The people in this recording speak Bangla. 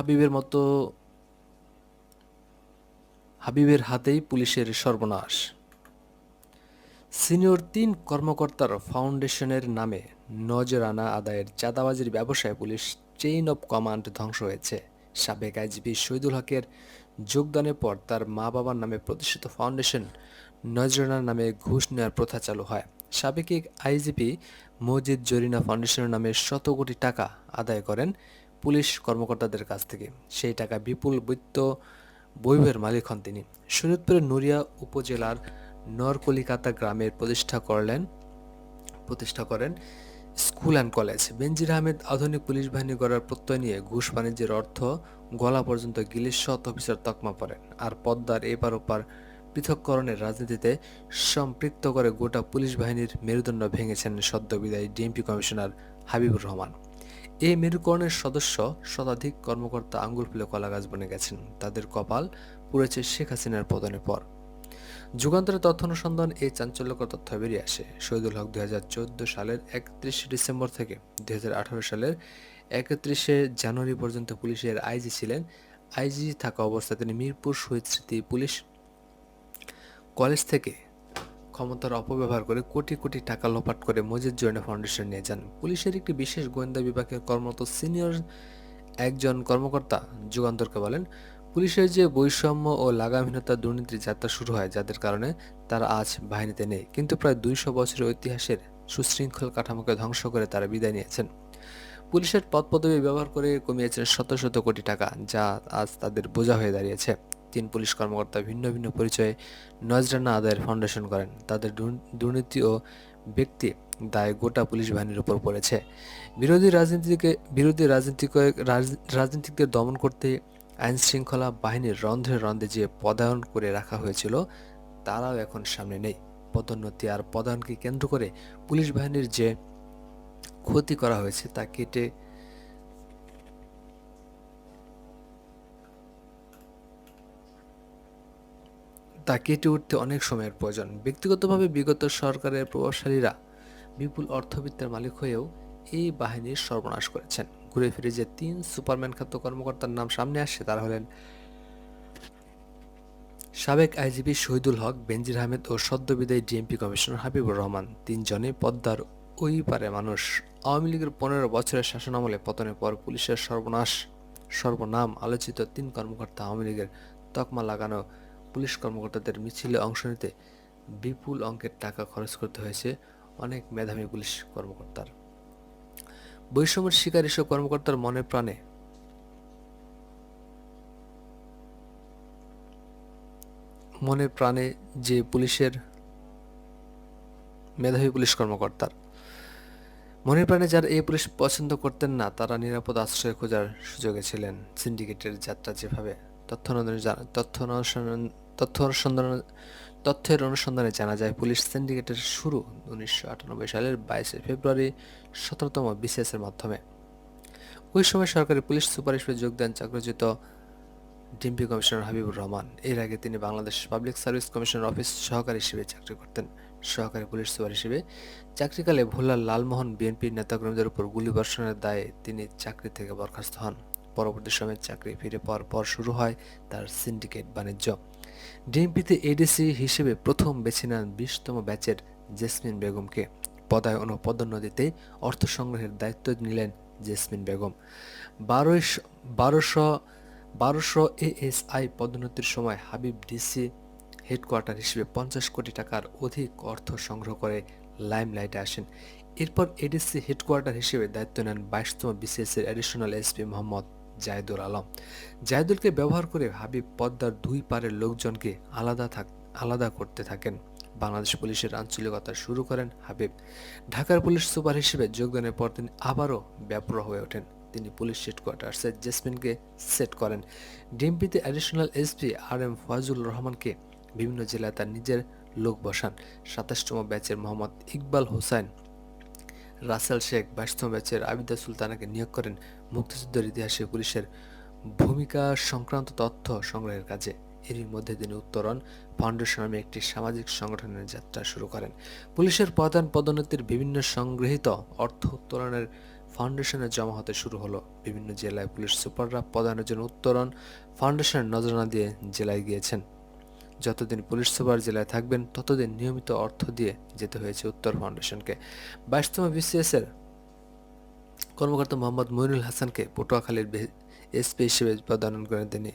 হাবিবের মতো হাবিবের হাতেই পুলিশের সর্বনাশ। সিনিয়র ৩ কর্মকর্তার ফাউন্ডেশনের নামে নজরানা আদায়ের চাঁদাবাজির ব্যবসায় পুলিশ চেইন অব কমান্ড ধ্বংস হয়েছে। সাবেক আইজিপি শহীদুল হকের যোগদানের পর তার মা-বাবার নামে প্রতিষ্ঠিত ফাউন্ডেশন নজরানার নামে ঘুষ নেওয়ার প্রথা চালু হয়। সাবেক এই আইজিপি মজিদ জরিনা ফাউন্ডেশনের নামে শত কোটি টাকা আদায় করেন পুলিশ কর্মকর্তাদের কাছ থেকে। সেই টাকা বিপুল বৈভবের মালিক হন তিনি। শরীয়তপুরের নড়িয়া উপজেলার নরকলিকাতা গ্রামের প্রতিষ্ঠা করেন স্কুল অ্যান্ড কলেজ। বেনজির আহমেদ আধুনিক পুলিশ বাহিনী গড়ার প্রত্যয় নিয়ে ঘুষ বাণিজ্যের অর্থ গলা পর্যন্ত গিলে শত অফিসার তকমা পড়েন। আর পদ্মার এপার ওপার পৃথককরণের রাজনীতিতে সম্পৃক্ত করে গোটা পুলিশ বাহিনীর মেরুদণ্ড ভেঙেছেন সদ্যবিদায়ী ডিএমপি কমিশনার হাবিবুর রহমান। এই মেরুকরণের সদস্য শতাধিক কর্মকর্তা আঙ্গুল ফুলে কলাগাছ বনে গেছেন। তাদের কপাল পুড়েছে শেখ হাসিনার পতনের পর। যুগান্তরের তথ্য অনুসন্ধান এই চাঞ্চল্যকর তথ্য বেরিয়ে আসে। শহীদুল হক ২০১৪ সালের ৩১ ডিসেম্বর থেকে ২০১৮ সালের ৩১ জানুয়ারি পর্যন্ত পুলিশের আইজি ছিলেন। আইজি থাকা অবস্থায় তিনি মিরপুর শহীদ স্মৃতি পুলিশ কলেজ থেকে ক্ষমতার অপব্যবহার করে কোটি কোটি টাকা লোপাট করে মজিদ জরিনা ফাউন্ডেশন নিয়ে যান। পুলিশের একটি বিশেষ গোয়েন্দা বিভাগে কর্মরত সিনিয়র একজন কর্মকর্তা যুগান্তরকে বলেন, পুলিশের যে বৈষম্য ও লাগামহীনতার দুর্নীতির যাত্রা শুরু হয়, যাদের কারণে তারা আজ বাহিনীতে নেই, কিন্তু প্রায় ২০০ বছরের ঐতিহাসের সুশৃঙ্খল কাঠামোকে ধ্বংস করে তারা বিদায় নিয়েছেন। পুলিশের পদপদবি ব্যবহার করে কমিয়েছেন শত শত কোটি টাকা, যা আজ তাদের বোঝা হয়ে দাঁড়িয়েছে। ৩ পুলিশ কর্মকর্তা ভিন্ন ভিন্ন পরিচয়ে নজরানা আদায়ের ফাউন্ডেশন করেন। তাদের দুর্নীতি ও ব্যক্তি দায় গোটা পুলিশ বাহিনীর উপর পড়েছে। রাজনীতিকদের দমন করতে আইনশৃঙ্খলা বাহিনীর রন্ধ্রে রন্ধ্রে যে পদায়ন করে রাখা হয়েছিল, তারাও এখন সামনে নেই। পদোন্নতি আর পদায়নকে কেন্দ্র করে পুলিশ বাহিনীর যে ক্ষতি করা হয়েছে তা কেটে উঠতে অনেক সময়ের প্রয়োজন। ব্যক্তিগতভাবে বিগত সরকারের প্রভাবশালীরা বিপুল অর্থবিত্তের মালিক হয়েও এই বাহিনীর সর্বনাশ করেছেন। ঘুরে ফিরে যে ৩ সুপারম্যান খ্যাত কর্মকর্তার নাম সামনে আসছে, তারা হলেন সাবেক আইজিপি শহীদুল হক, বেনজির আহমেদ ও সদ্যবিদায়ী ডিএমপি কমিশনার হাবিবুর রহমান। ৩ জনে পদ্মার ওই পারে মানুষ। আওয়ামী লীগের ১৫ বছরের শাসনামলে পতনের পর পুলিশের সর্বনাম আলোচিত ৩ কর্মকর্তা আওয়ামী লীগের তকমা লাগানো পুলিশ কর্মকর্তাদের মিছিলে অংশ নিতে বিপুল অঙ্কের টাকা খরচ করতে হয়েছে অনেক মেধাবী পুলিশ কর্মকর্তার। বৈষম্যের শিকার এসব কর্মকর্তার মনে প্রাণে যে মেধাবী পুলিশ কর্মকর্তার মনের প্রাণে যারা এই পুলিশ পছন্দ করতেন না, তারা নিরাপদ আশ্রয় খোঁজার সুযোগে ছিলেন। সিন্ডিকেটের যাত্রা যেভাবে তথ্যের অনুসন্ধানে জানা যায়, পুলিশ সিন্ডিকেটের শুরু ১৯৯৮ সালের ২২ ফেব্রুয়ারি ১৭তম বিসিএসের মাধ্যমে। ওই সময় সরকারি পুলিশ সুপার হিসেবে যোগ দেন চাকরিচ্যুত ডিএমপি কমিশনার হাবিবুর রহমান। এর আগে তিনি বাংলাদেশ পাবলিক সার্ভিস কমিশনের অফিস সহকারী হিসেবে চাকরি করতেন। সহকারী পুলিশ সুপার হিসেবে চাকরিকালে ভোলার লালমোহন বিএনপির নেতাকর্মীদের উপর গুলিবর্ষণের দায়ে তিনি চাকরি থেকে বরখাস্ত হন। পরবর্তী সময়ে চাকরি ফিরে পাওয়ার পর শুরু হয় তার সিন্ডিকেট বাণিজ্য। ডিএমপিতে এডিসি হিসেবে প্রথম বেছে নেন ২০তম ব্যাচের জেসমিন বেগমকে। পদায়ন ও পদোন্নতিতে অর্থ সংগ্রহের দায়িত্ব নিলেন জেসমিন বেগম। ১২০০ এএসআই পদোন্নতির সময় হাবিব ডিসি হেডকোয়ার্টার হিসেবে ৫০ কোটি টাকার অধিক অর্থ সংগ্রহ করে লাইমলাইটে আসেন। এরপর এডিসি হেডকোয়ার্টার হিসেবে দায়িত্ব নেন ২২তম বিসিএসের অ্যাডিশনাল এসপি মোহাম্মদ জায়েদুল আলম। জায়েদুলকে ব্যবহার করে হাবিব পদ্মার দুই পারের লোকজনকে আলাদা করতে থাকেন। বাংলাদেশ পুলিশের আঞ্চলিকতা শুরু করেন হাবিব। ঢাকার পুলিশ সুপার হিসেবে যোগদানের পর তিনি আবারও বেপরোয়া হয়ে ওঠেন। তিনি পুলিশ হেডকোয়ার্টার্সে জেসমিনকে সেট করেন। ডিএমপিতে অ্যাডিশনাল এসপি RM ফয়জুল রহমানকে বিভিন্ন জেলায় তার নিজের লোক বসান। ২৭তম ব্যাচের মোহাম্মদ ইকবাল হোসাইন রাসেল শেখ, ২২তম ব্যাচের আবিদা সুলতানাকে নিয়োগ করেন মুক্তিযুদ্ধের ইতিহাসে পুলিশের ভূমিকা সংক্রান্ত তথ্য সংগ্রহের কাজে। এরই মধ্যে তিনি উত্তরণ ফাউন্ডেশন নামে একটি সামাজিক সংগঠনের যাত্রা শুরু করেন। পুলিশের পদোন্নতির বিভিন্ন সংগৃহীত অর্থ উত্তোলনের ফাউন্ডেশনে জমা হতে শুরু হলো। বিভিন্ন জেলায় পুলিশ সুপাররা পদায়নের জন্য উত্তরণ ফাউন্ডেশনের নজরানা দিয়ে জেলায় গিয়েছেন। যতদিন পুলিশ সুপার জেলায় থাকবেন ততদিন নিয়মিত অর্থ দিয়ে যেতে হয়েছে উত্তর ফাউন্ডেশনকে। 22তম বিসিএস এর কর্মকর্তা মোহাম্মদ মইনুল হাসানকে পটুয়াখালীর এসপি হিসেবে পদায়ন করেন তিনি।